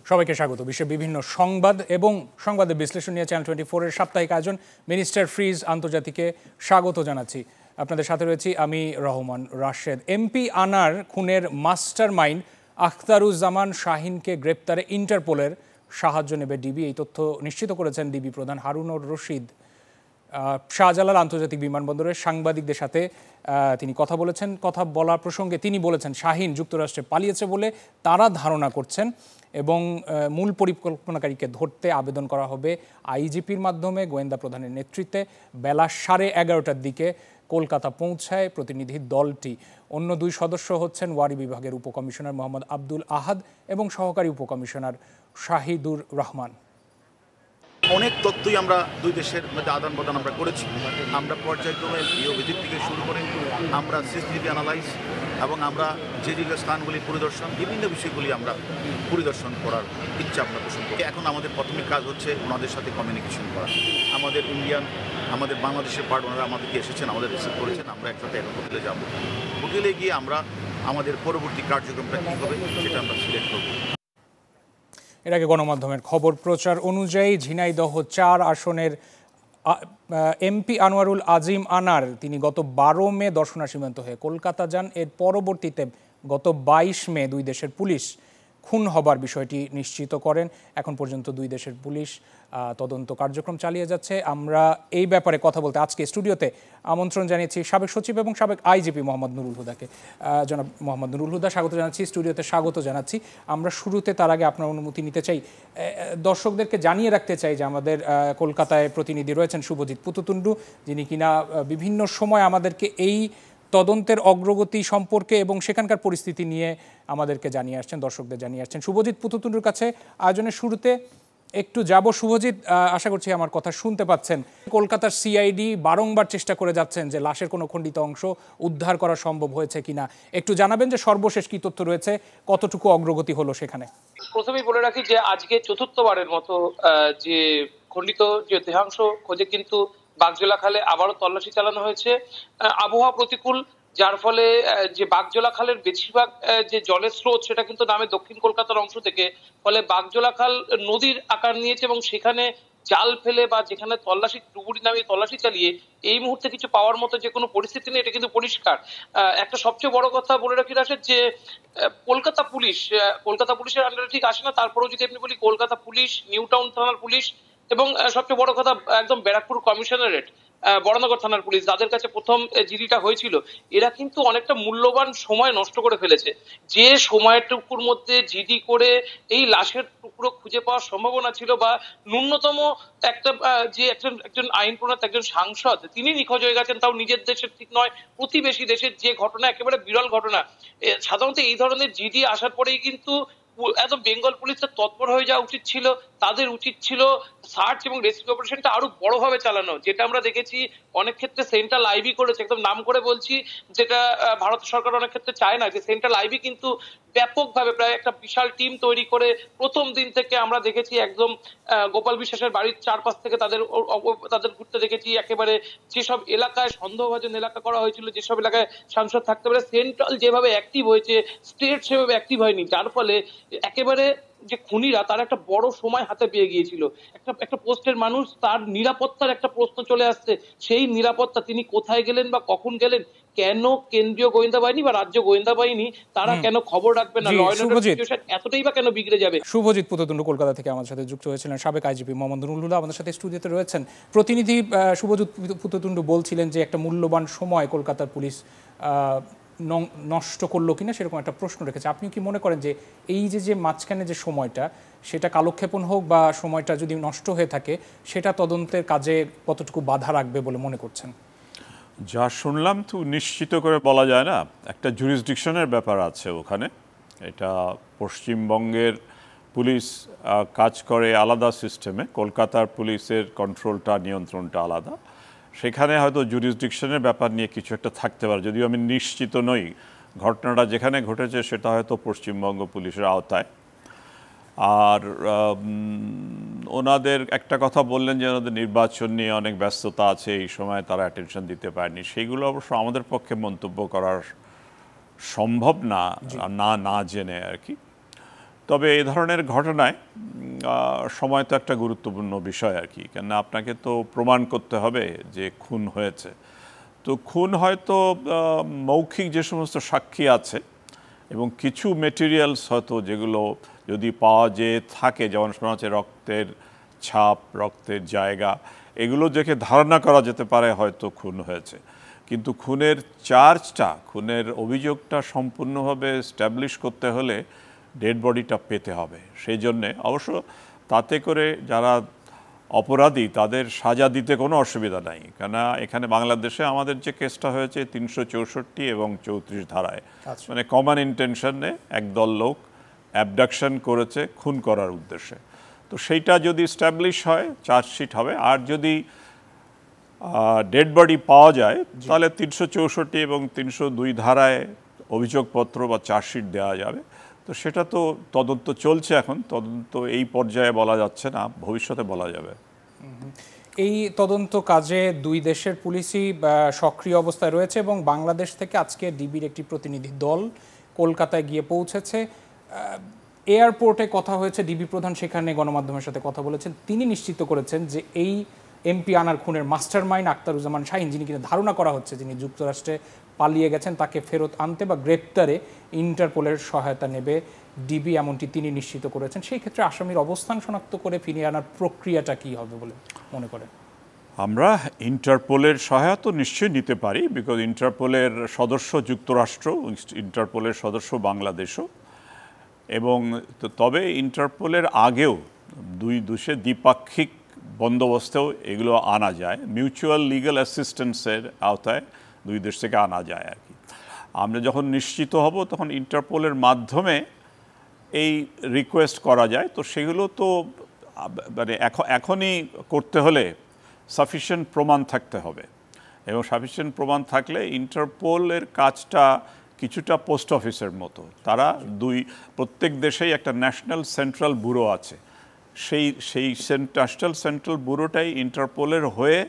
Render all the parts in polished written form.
সবাইকে স্বাগত। বিশ্বের বিভিন্ন সংবাদ এবং সংবাদের বিশ্লেষণ নিয়ে চ্যানেল 24-এর সাপ্তাহিক আয়োজন মিনিস্টার ফ্রিজ আন্তর্জাতিকে স্বাগত জানাচ্ছি। আপনাদের সাথে রয়েছি আমি রহমান রাশেদ। এমপি আনার খুনের মাস্টার মাইন্ড আখতারুজ্জামান শাহিনকে গ্রেপ্তারে ইন্টারপোলের সাহায্য নেবে ডিবি। এই তথ্য নিশ্চিত করেছেন ডিবি প্রধান হারুনুর রশিদ। শাহজালাল আন্তর্জাতিক বিমানবন্দরে সাংবাদিকদের সাথে তিনি কথা বলেছেন। কথা বলার প্রসঙ্গে তিনি বলেছেন শাহিন যুক্তরাষ্ট্রে পালিয়েছে বলে তারা ধারণা করছেন এবং মূল পরিকল্পনাকারীকে ধরতে আবেদন করা হবে আইজিপির মাধ্যমে। গোয়েন্দা প্রধানের নেতৃত্বে বেলা 11:30টার দিকে কলকাতা পৌঁছায় প্রতিনিধি দলটি। অন্য দুই সদস্য হচ্ছেন ওয়ারি বিভাগের উপকমিশনার মোহাম্মদ আব্দুল আহাদ এবং সহকারী উপকমিশনার শাহিদুর রহমান। অনেক তথ্যই আমরা দুই দেশের মধ্যে আদান প্রদান আমরা করেছি। আমরা পর্যায়ক্রমে গৃহ ভিত্তিক থেকে শুরু করে আমরা সিসিটিভি অ্যানালাইজ এবং আমরা যে স্থানগুলি পরিদর্শন, বিভিন্ন বিষয়গুলি আমরা পরিদর্শন করার ইচ্ছা আমরা পোষণ করি। এখন আমাদের প্রাথমিক কাজ হচ্ছে ওনাদের সাথে কমিউনিকেশন করা। আমাদের বাংলাদেশের পার্টনাররা আমাদেরকে এসেছেন, আমাদের রিসিভ করেছেন। আমরা একসাথে এখন হোটেলে যাব। হোটেলে গিয়ে আমরা আমাদের পরবর্তী কার্যক্রমটা কী হবে সেটা আমরা সিলেক্ট করব। এর আগে গণমাধ্যমের খবর প্রচার অনুযায়ী ঝিনাইদহ 4 আসনের এমপি আনোয়ারুল আজিম আনার তিনি গত 12 মে দর্শনা সীমান্ত হয়ে কলকাতা যান। এর পরবর্তীতে গত 22 মে দুই দেশের পুলিশ খুন হবার বিষয়টি নিশ্চিত করেন। এখন পর্যন্ত দুই দেশের পুলিশ তদন্ত কার্যক্রম চালিয়ে যাচ্ছে। আমরা এই ব্যাপারে কথা বলতে আজকে স্টুডিওতে আমন্ত্রণ জানিয়েছি সাবেক সচিব এবং সাবেক আইজিপি মোহাম্মদ নুরুল হুদাকে। জনাব মোহাম্মদ নুরুল হুদা, স্বাগত জানাচ্ছি, স্টুডিওতে স্বাগত জানাচ্ছি। আমরা শুরুতে তার আগে আপনার অনুমতি নিতে চাই, দর্শকদেরকে জানিয়ে রাখতে চাই যে আমাদের কলকাতায় প্রতিনিধি রয়েছেন শুভজিৎ পুততুন্ডু, যিনি কিনা বিভিন্ন সময় আমাদেরকে এই তদন্তের অগ্রগতি সম্পর্কে এবং সেখানকার পরিস্থিতি নিয়ে আমাদেরকে জানিয়ে আসছেন, দর্শকদের জানিয়ে আসছেন। শুভজিৎ পুততুন্ডুর কাছে আয়োজনের শুরুতে একটু যাব। শুভজিৎ, আশা করছি আমার কথা শুনতে পাচ্ছেন। কলকাতার সিআইডি বারংবার চেষ্টা করে যাচ্ছেন যে লাশের কোনো খণ্ডিত অংশ উদ্ধার করা সম্ভব হয়েছে কিনা। একটু জানাবেন যে সর্বশেষ কি তথ্য রয়েছে, কতটুকু অগ্রগতি হলো সেখানে। প্রথমেই বলে রাখি যে আজকে চতুর্থবারের মতো যে খণ্ডিত যে দেহাংশ খোঁজে কিন্তু বাগজোলা খালে আবারও তল্লাশি চালানো হয়েছে। আবহাওয়া প্রতিকূল, যার ফলে যে বাগজোলা খালের বেশিরভাগ যে জলের স্রোত সেটা কিন্তু নামে দক্ষিণ কলকাতার অংশ থেকে, ফলে বাগজোলা খাল নদীর আকার নিয়েছে এবং সেখানে জাল ফেলে বা যেখানে তল্লাশি ডুবুরি নামিয়ে তল্লাশি চালিয়ে এই মুহূর্তে কিছু পাওয়ার মতো যে কোনো পরিস্থিতি নেই, এটা কিন্তু পরিষ্কার। একটা সবচেয়ে বড় কথা বলে রাখি রাশেদ, যে কলকাতা পুলিশের আন্ডারে ঠিক আসে না, তারপরেও যদি আপনি বলি কলকাতা পুলিশ, নিউ টাউন থানার পুলিশ এবং সবচেয়ে বড় কথা একদম ব্যারাকপুর কমিশনারেট, বড়নগর থানার পুলিশ, যাদের কাছে প্রথম জিডিটা হয়েছিল, এরা কিন্তু অনেকটা মূল্যবান সময় নষ্ট করে ফেলেছে। যে সময়টুকুর মধ্যে জিডি করে এই লাশের টুকরো খুঁজে পাওয়ার সম্ভাবনা ছিল বা ন্যূনতম একটা যে একজন আইন প্রণেতা, একজন সাংসদ তিনি নিখোঁজ হয়ে গেছেন, তাও নিজের দেশের ঠিক নয়, প্রতিবেশী দেশের, যে ঘটনা একেবারে বিরল ঘটনা। সাধারণত এই ধরনের জিডি আসার পরেই কিন্তু একদম বেঙ্গল পুলিশের তৎপর হয়ে যাওয়া উচিত ছিল। তাদের উচিত ছিল সার্চ এবং রেস্কিউ অপারেশনটা আরো বড়ভাবে চালানো, যেটা আমরা দেখেছি অনেক ক্ষেত্রে সেন্ট্রাল আইবি করেছে। একদম নাম করে বলছি, যেটা ভারত সরকার অনেক ক্ষেত্রে চায় না, যে সেন্ট্রাল আইবি কিন্তু ব্যাপকভাবে প্রায় একটা বিশাল টিম তৈরি করে প্রথম দিন থেকে আমরা দেখেছি একদম গোপাল বিশ্বাসের বাড়ির চারপাশ থেকে তাদের ঘুরতে দেখেছি। একেবারে যেসব এলাকায় সন্দেহভাজন এলাকা করা হয়েছিল, যেসব এলাকায় সাংসদ থাকতে পারে, সেন্ট্রাল যেভাবে অ্যাক্টিভ হয়েছে স্টেট সেভাবে অ্যাক্টিভ হয়নি, যার ফলে একেবারে যে খুনিরা তার একটা বড় সময় হাতে পেয়ে গিয়েছিল। একটা পোস্টের মানুষ, তার নিরাপত্তার একটা প্রশ্ন চলে আসছে। সেই নিরাপত্তা তিনি কোথায় গেলেন বা কখন গেলেন, কেন কেন্দ্রীয় গোয়েন্দা বাহিনী বা রাজ্য গোয়েন্দা বাহিনী তারা কেন খবর রাখবে না, এতটাই বা কেন বিগড়ে যাবে। শুভজিৎ পুততুন্ডু কলকাতা থেকে আমাদের সাথে যুক্ত হয়েছিলেন, সাবেক আইজিপি মোহাম্মদ নুরুল হুদা আমাদের সাথে স্টুডিওতে রয়েছেন। প্রতিনিধি শুভজিৎ পুততুন্ডু বলছিলেন যে একটা মূল্যবান সময় কলকাতার পুলিশ নষ্ট করলো কিনা সেরকম একটা প্রশ্ন রেখেছে। আপনি কি মনে করেন যে এই যে মাঝখানে যে সময়টা, সেটা কালক্ষেপণ হোক বা সময়টা যদি নষ্ট হয়ে থাকে, সেটা তদন্তের কাজে কতটুকু বাধা রাখবে বলে মনে করছেন? যা শুনলাম তো নিশ্চিত করে বলা যায় না। একটা জুরিসডিকশনের ব্যাপার আছে ওখানে। এটা পশ্চিমবঙ্গের পুলিশ কাজ করে আলাদা সিস্টেমে, কলকাতার পুলিশের কন্ট্রোলটা, নিয়ন্ত্রণটা আলাদা। সেখানে হয়তো জুরিসডিকশনের ব্যাপার নিয়ে কিছু একটা থাকতে পারে, যদিও আমি নিশ্চিত নই। ঘটনাটা যেখানে ঘটেছে সেটা হয়তো পশ্চিমবঙ্গ পুলিশের আওতায়। আর ওনাদের একটা কথা বললেন যে ওনাদের নির্বাচন নিয়ে অনেক ব্যস্ততা আছে, এই সময় তারা অ্যাটেনশন দিতে পারেনি। সেইগুলো অবশ্য আমাদের পক্ষে মন্তব্য করার সম্ভব না, না জেনে আর কি। তবে এই ধরনের ঘটনায় সময় তো একটা গুরুত্বপূর্ণ বিষয় আর কি, কেননা আপনাকে তো প্রমাণ করতে হবে যে খুন হয়েছে। তো খুন হয়তো মৌখিক যে সমস্ত সাক্ষী আছে এবং কিছু মেটেরিয়ালস হয়তো যেগুলো যদি পাওয়া যেয়ে থাকে, যেমন শোনা হচ্ছে রক্তের ছাপ, রক্তের জায়গা, এগুলো দেখে ধারণা করা যেতে পারে হয়তো খুন হয়েছে। কিন্তু খুনের চার্জটা, খুনের অভিযোগটা সম্পূর্ণভাবে স্ট্যাবলিশ করতে হলে ডেড বডিটা পেতে হবে। সেই জন্যে অবশ্য তাতে করে যারা অপরাধী তাদের সাজা দিতে কোনো অসুবিধা নাই, কেননা এখানে বাংলাদেশে আমাদের যে কেসটা হয়েছে 364 এবং 34 ধারায়, মানে কমন ইন্টেনশনে একদল লোক অ্যাবডাকশন করেছে খুন করার উদ্দেশ্যে। তো সেইটা যদি স্ট্যাবলিশ হয় চার্জশিট হবে, আর যদি ডেড বডি পাওয়া যায় তাহলে 364 এবং 302 ধারায় অভিযোগপত্র বা চার্জশিট দেওয়া যাবে। তো সেটা তো তদন্ত চলছে এখন, তদন্ত এই পর্যায়ে বলা যাচ্ছে না, ভবিষ্যতে বলা যাবে। এই তদন্ত কাজে দুই দেশের পুলিশই সক্রিয় অবস্থায় রয়েছে এবং বাংলাদেশ থেকে আজকে ডিবির একটি প্রতিনিধি দল কলকাতায় গিয়ে পৌঁছেছে। এয়ারপোর্টে কথা হয়েছে, ডিবি প্রধান সেখানে গণমাধ্যমের সাথে কথা বলেছেন। তিনি নিশ্চিত করেছেন যে এই এমপি আনার খুনের মাস্টারমাইন্ড আখতারুজ্জামান শাহীন, যিনি কিনা ধারণা করা হচ্ছে যিনি যুক্তরাষ্ট্রে পালিয়ে গেছেন, তাকে ফেরত আনতে বা গ্রেপ্তারে ইন্টারপোলের সহায়তা নেবে ডিবি, এমনটি তিনি নিশ্চিত করেছেন। সেই ক্ষেত্রে আসামির অবস্থান শনাক্ত করে ফিরিয়ে আনার প্রক্রিয়াটা কী হবে বলে মনে করেন? আমরা ইন্টারপোলের সহায়তা নিশ্চয়ই নিতে পারি, বিকজ ইন্টারপোলের সদস্য যুক্তরাষ্ট্র, ইন্টারপোলের সদস্য বাংলাদেশও, এবং তবে ইন্টারপোলের আগেও দুই দেশে দ্বিপাক্ষিক বন্দোবস্তেও এগুলো আনা যায়, মিউচুয়াল লিগ্যাল অ্যাসিস্ট্যান্সের আওতায় দুই দেশ থেকে আনা যায় আর কি। আমরা যখন নিশ্চিত হব তখন ইন্টারপোলের মাধ্যমে এই রিকোয়েস্ট করা যায়। তো সেগুলো তো মানে এখনই করতে হলে সাফিসিয়েন্ট প্রমাণ থাকতে হবে, এবং সাফিসিয়েন্ট প্রমাণ থাকলে ইন্টারপোলের কাজটা কিছুটা পোস্ট অফিসের মতো। তারা প্রত্যেক দেশেই একটা ন্যাশনাল সেন্ট্রাল ব্যুরো আছে, সেই ন্যাশনাল সেন্ট্রাল ব্যুরোটাই ইন্টারপোলের হয়ে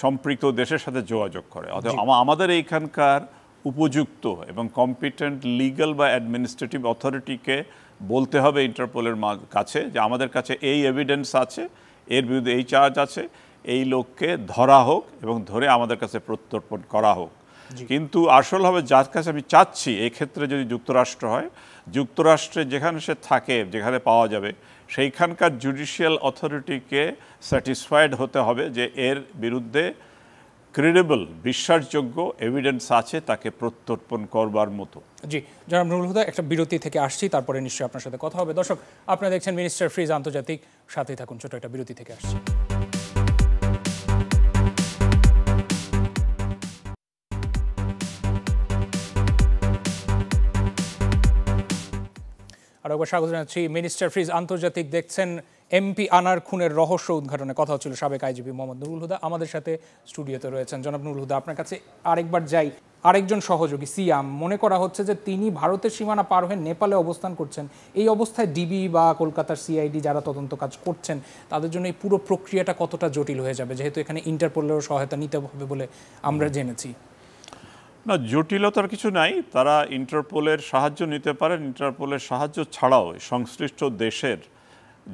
সম্পৃক্ত দেশের সাথে যোগাযোগ করে। অর্থাৎ আমাদের এইখানকার উপযুক্ত এবং কম্পিটেন্ট লিগ্যাল বা অ্যাডমিনিস্ট্রেটিভ অথরিটিকে বলতে হবে ইন্টারপোলের কাছে যে আমাদের কাছে এই এভিডেন্স আছে, এর বিরুদ্ধে এই চার্জ আছে, এই লোককে ধরা হোক এবং ধরে আমাদের কাছে প্রত্যর্পণ করা হোক। কিন্তু আসল হবে যার কাছে আমি চাচ্ছি, এই ক্ষেত্রে যদি যুক্তরাষ্ট্র হয়, যুক্তরাষ্ট্রে যেখানে সে থাকে, যেখানে পাওয়া যাবে, সেইখানকার জুডিশিয়াল অথরিটিকে স্যাটিসফাইড হতে হবে যে এর বিরুদ্ধে ক্রেডিবল, বিশ্বাসযোগ্য এভিডেন্স আছে তাকে প্রত্যর্পণ করবার মতো। জি, জনাব নুরুল হুদা, একটা বিরতি থেকে আসছি, তারপরে নিশ্চয়ই আপনার সাথে কথা হবে। দর্শক, আপনারা দেখছেন মিনিস্টার ফ্রিজ আন্তর্জাতিক, সাথেই থাকুন, ছোট একটা বিরতি থেকে আসছি। আর একবার স্বাগত জানাচ্ছি মিনিস্টার ফ্রিজ আন্তর্জাতিক। দেখছেন এমপি আনার খুনের রহস্য উদ্ঘাটনে কথা হচ্ছিল সাবেক আইজিপি মোহাম্মদ নুরুল হুদা আমাদের সাথে স্টুডিওতে রয়েছেন। জনাব নুরুল হুদা, আপনার কাছে আরেকবার যাই। আরেকজন সহযোগী সিয়াম, মনে করা হচ্ছে যে তিনি ভারতের সীমানা পার হয়ে নেপালে অবস্থান করছেন। এই অবস্থায় ডিবি বা কলকাতার সিআইডি যারা তদন্ত কাজ করছেন তাদের জন্য এই পুরো প্রক্রিয়াটা কতটা জটিল হয়ে যাবে, যেহেতু এখানে ইন্টারপোলেরও সহায়তা নিতে হবে বলে আমরা জেনেছি? না, জটিলতার কিছু নাই। তারা ইন্টারপোলের সাহায্য নিতে পারেন। ইন্টারপোলের সাহায্য ছাড়াও সংশ্লিষ্ট দেশের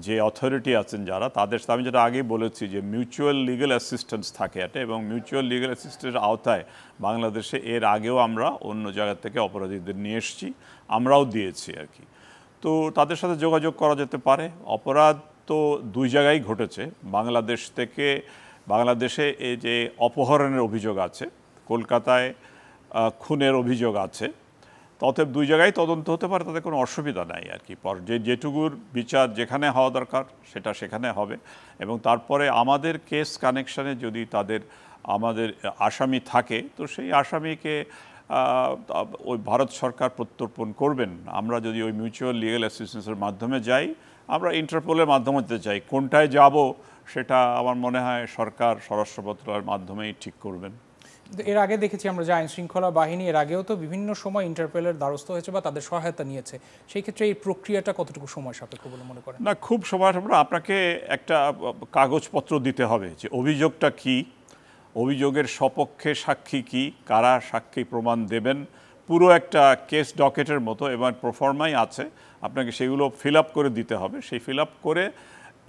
যে অথরিটি আছেন যারা, তাদের আমি যেটা আগেই বলেছি যে মিউচুয়াল লিগ্যাল অ্যাসিস্ট্যান্স থাকে এটা, এবং মিউচুয়াল লিগ্যাল অ্যাসিস্ট্যান্সের আওতায় বাংলাদেশে এর আগেও আমরা অন্য জায়গা থেকে অপরাধীদের নিয়ে এসেছি, আমরাও দিয়েছি আর কি। তো তাদের সাথে যোগাযোগ করা যেতে পারে। অপরাধ তো দুই জায়গায় ঘটেছে। বাংলাদেশে এই যে অপহরণের অভিযোগ আছে, কলকাতায় খুনের অভিযোগ আছে, অতএব দুই জায়গায় তদন্ত হতে পারে, তাতে কোনো অসুবিধা নাই আর কি। যেটুকুর বিচার যেখানে হওয়া দরকার সেটা সেখানে হবে, এবং তারপরে আমাদের কেস কানেকশানে যদি আমাদের আসামি থাকে তো সেই আসামিকে ওই ভারত সরকার প্রত্যর্পণ করবেন। আমরা যদি ওই মিউচুয়াল লিগ্যাল অ্যাসিস্ট্যান্সের মাধ্যমে যাই, আমরা ইন্টারপোলের মাধ্যমে যেতে চাই, কোনটায় যাব সেটা আমার মনে হয় সরকার স্বরাষ্ট্র মন্ত্রণালয়ের মাধ্যমেই ঠিক করবেন। এর আগে দেখেছি আমরা যে আইন শৃঙ্খলা বাহিনী এর আগেও তো বিভিন্ন সময় ইন্টারপোলের দ্বারস্থ হয়েছে বা তাদের সহায়তা নিয়েছে। সেই ক্ষেত্রে এই প্রক্রিয়াটা কতটুকু সময় সাপেক্ষ বলে মনে করেন? না, খুব সময় সাপেক্ষ। আপনাকে একটা কাগজপত্র দিতে হবে যে অভিযোগটা কি, অভিযোগের সপক্ষে সাক্ষী কি, কারা সাক্ষী প্রমাণ দেবেন, পুরো একটা কেস ডকেটের মতো এবং প্রফর্মাই আছে, আপনাকে সেগুলো ফিল আপ করে দিতে হবে। সেই ফিল আপ করে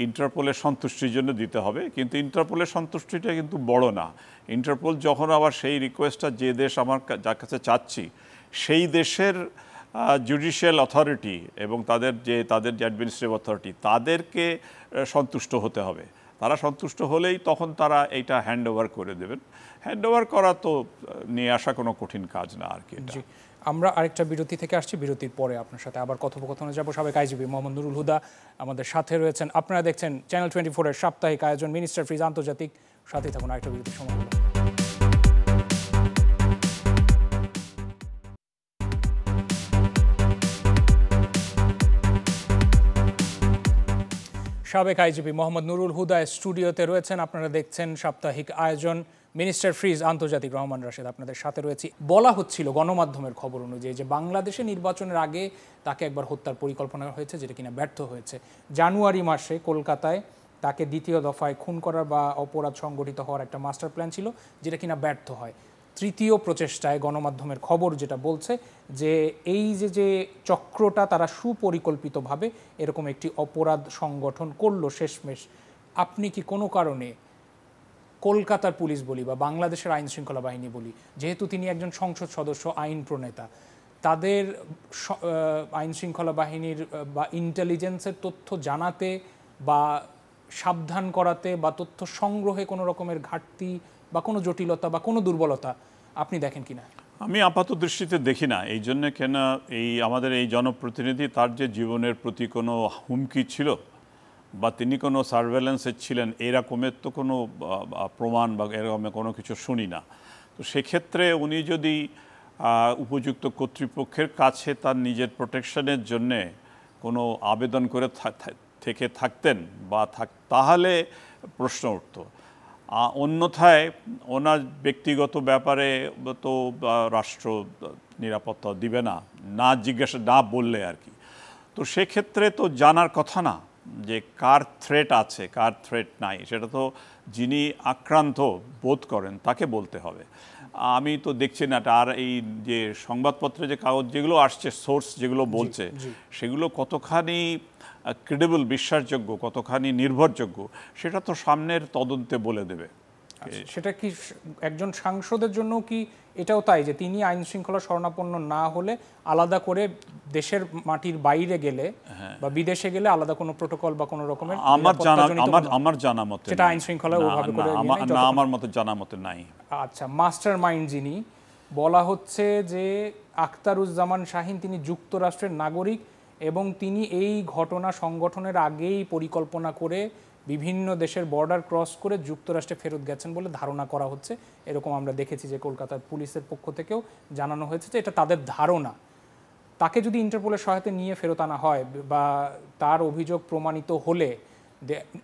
ইন্টারপোলের সন্তুষ্টির জন্য দিতে হবে, কিন্তু ইন্টারপোলের সন্তুষ্টিটা কিন্তু বড় না। ইন্টারপোল যখন আবার সেই রিকোয়েস্টটা যে দেশ যার কাছে চাচ্ছি সেই দেশের জুডিশিয়াল অথরিটি এবং তাদের যে অ্যাডমিনিস্ট্রেটিভ অথরিটি তাদেরকে সন্তুষ্ট হতে হবে। তারা সন্তুষ্ট হলেই তখন তারা এইটা হ্যান্ড ওভার করে দেবেন। হ্যান্ড ওভার করা তো নিয়ে আসা কোনো কঠিন কাজ না আর কি। আমরা আরেকটা বিরতি থেকে আসছি, বিরতির পরে আপনার সাথে আবার কথোপকথনে যাব। সাবেক আইজিপি মোহাম্মদ নুরুল হুদা আমাদের সাথে রয়েছেন। আপনারা দেখছেন চ্যানেল 24-এর সাপ্তাহিক আয়োজন মিনিস্টার ফ্রিজ আন্তর্জাতিক। সাথে থাকুন, আরেকটা বিরতির সময় হলো। সাবেক আইজিপি মোহাম্মদ নুরুল হুদা স্টুডিওতে রয়েছেন। আপনারা দেখছেন সাপ্তাহিক আয়োজন মিনিস্টার ফ্রিজ আন্তর্জাতিক। রহমান রাশেদ আপনাদের সাথে রয়েছে। বলা হচ্ছিল গণমাধ্যমের খবর অনুযায়ী যে বাংলাদেশে নির্বাচনের আগে তাকে একবার হত্যার পরিকল্পনা হয়েছে, যেটা কিনা ব্যর্থ হয়েছে। জানুয়ারি মাসে কলকাতায় তাকে দ্বিতীয় দফায় খুন করার বা অপরাধ সংগঠিত হওয়ার একটা মাস্টার প্ল্যান ছিল, যেটা কিনা ব্যর্থ হয়। তৃতীয় প্রচেষ্টায় গণমাধ্যমের খবর যেটা বলছে যে এই যে চক্রটা তারা সুপরিকল্পিতভাবে এরকম একটি অপরাধ সংগঠন করলো শেষমেশ। আপনি কি কোনো কারণে কলকাতার পুলিশ বলি বা বাংলাদেশের আইন শৃঙ্খলা বাহিনী বলি, যেহেতু তিনি একজন সংসদ সদস্য, আইন প্রণেতা, তাদের আইন শৃঙ্খলা বাহিনীর বা ইন্টেলিজেন্সের তথ্য জানাতে বা সাবধান করাতে বা তথ্য সংগ্রহে কোনো রকমের ঘাটতি বা কোনো জটিলতা বা কোনো দুর্বলতা আপনি দেখেন কিনা? আমি আপাত দৃষ্টিতে দেখি না। এই জন্য কেন আমাদের এই জনপ্রতিনিধি তার যে জীবনের প্রতি কোনো হুমকি ছিল বা তিনি কোনো সার্ভেলেন্সে ছিলেন এরকমের তো কোনো প্রমাণ বা এরকমের কোনো কিছু শুনি না। তো সেক্ষেত্রে উনি যদি উপযুক্ত কর্তৃপক্ষের কাছে তার নিজের প্রোটেকশনের জন্যে কোনো আবেদন করে থেকে থাকতেন বা তাহলে প্রশ্ন উঠত। অন্যথায় ওনার ব্যক্তিগত ব্যাপারে তো রাষ্ট্র নিরাপত্তা দিবে না জিজ্ঞাসা না বললে আর কি। তো সেক্ষেত্রে তো জানার কথা না যে কার থ্রেট আছে কার থ্রেট নাই, সেটা তো যিনি আক্রান্ত বোধ করেন তাকে বলতে হবে। আমি তো দেখছি না। আর এই যে সংবাদপত্রে যে কাগজ যেগুলো আসছে, সোর্স যেগুলো বলছে, সেগুলো কতখানি ক্রেডিবল, বিশ্বাসযোগ্য, কতখানি নির্ভরযোগ্য, সেটা তো সামনের তদন্তে বলে দেবে। সেটা কি একজন সাংসদের জন্য কি এটাও তাই যে তিনি আইন শৃঙ্খলা শরণাপন্ন না হলে আলাদা করে দেশের মাটির বাইরে গেলে বা বিদেশে গেলে আলাদা কোনো প্রোটোকল বা কোনো রকমের? আমার জানা মতে সেটা আইন শৃঙ্খলা ওভাবে করে না, আমার মতে জানা মতে নাই। আচ্ছা, মাস্টার মাইন্ড যিনি, বলা হচ্ছে যে আখতারুজ্জামান শাহীন, তিনি যুক্তরাষ্ট্রের নাগরিক এবং তিনি এই ঘটনা সংগঠনের আগেই পরিকল্পনা করে বিভিন্ন দেশের বর্ডার ক্রস করে যুক্তরাষ্ট্রে ফেরত গেছেন বলে ধারণা করা হচ্ছে। এরকম আমরা দেখেছি যে কলকাতার পুলিশের পক্ষ থেকেও জানানো হয়েছে যে এটা তাদের ধারণা। তাকে যদি ইন্টারপোলের সহায়তা নিয়ে ফেরত আনা হয় বা তার অভিযোগ প্রমাণিত হলে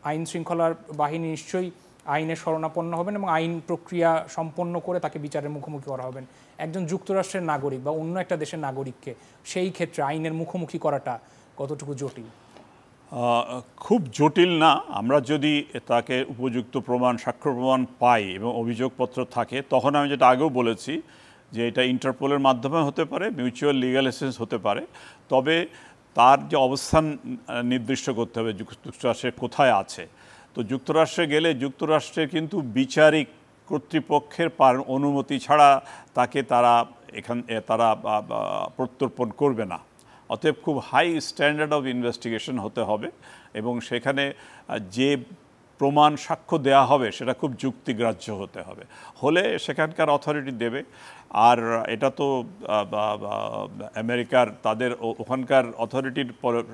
আইন শৃঙ্খলার বাহিনী নিশ্চয়ই আইনের শরণাপন্ন হবেন এবং আইন প্রক্রিয়া সম্পন্ন করে তাকে বিচারের মুখোমুখি করা হবেন। একজন যুক্তরাষ্ট্রের নাগরিক বা অন্য একটা দেশের নাগরিককে সেই ক্ষেত্রে আইনের মুখোমুখি করাটা কতটুকু জটিল? খুব জটিল না। আমরা যদি তাকে উপযুক্ত প্রমাণ, সাক্ষ্য প্রমাণ পাই এবং অভিযোগপত্র থাকে, তখন আমি যেটা আগেও বলেছি যে এটা ইন্টারপোলের মাধ্যমে হতে পারে, মিউচুয়াল লিগ্যাল অ্যাসিস্ট্যান্স হতে পারে। তবে তার যে অবস্থান নির্দিষ্ট করতে হবে যুক্তরাষ্ট্রে কোথায় আছে। তো যুক্তরাষ্ট্রে গেলে যুক্তরাষ্ট্রের কিন্তু বিচারিক কর্তৃপক্ষের অনুমতি ছাড়া তাকে তারা প্রত্যর্পণ করবে না। অতএব খুব হাই স্ট্যান্ডার্ড অফ ইনভেস্টিগেশন হতে হবে এবং সেখানে যে প্রমাণ সাক্ষ্য দেয়া হবে সেটা খুব যুক্তিগ্রাহ্য হতে হবে, হলে সেখানকার অথরিটি দেবে। আর এটা তো আমেরিকার তাদের ওখানকার অথরিটির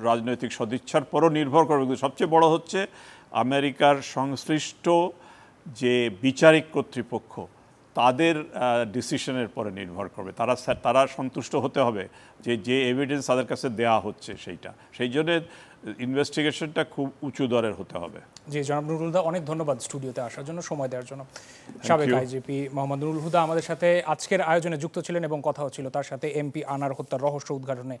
রাজনৈতিক সদিচ্ছার পরও নির্ভর করবে। কিন্তু সবচেয়ে বড় হচ্ছে আমেরিকার সংশ্লিষ্ট যে বিচারিক কর্তৃপক্ষ তাদের ডিসিশনের পরে নির্ভর করবে। তারা সন্তুষ্ট হতে হবে যে এভিডেন্স তাদের কাছে দেয়া হচ্ছে সেইটা। সেই জন্য ইনভেস্টিগেশনটা খুব উঁচু দরের হতে হবে। জি, জনাব নুরুল হুদা, অনেক ধন্যবাদ স্টুডিওতে আসার জন্য, সময় দেওয়ার জন্য। সাবেক আইজিপি মোহাম্মদ নুরুল হুদা আমাদের সাথে আজকের আয়োজনে যুক্ত ছিলেন এবং কথা হচ্ছিল তার সাথে এমপি আনার হত্যার রহস্য উদ্ঘাটনে।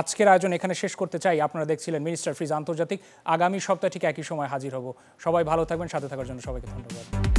আজকের আয়োজন এখানে শেষ করতে চাই। আপনারা দেখছিলেন মিনিস্টার ফ্রিজ আন্তর্জাতিক। আগামী সপ্তাহে ঠিক একই সময় হাজির হব। সবাই ভালো থাকবেন, সাথে থাকার জন্য সবাইকে ধন্যবাদ।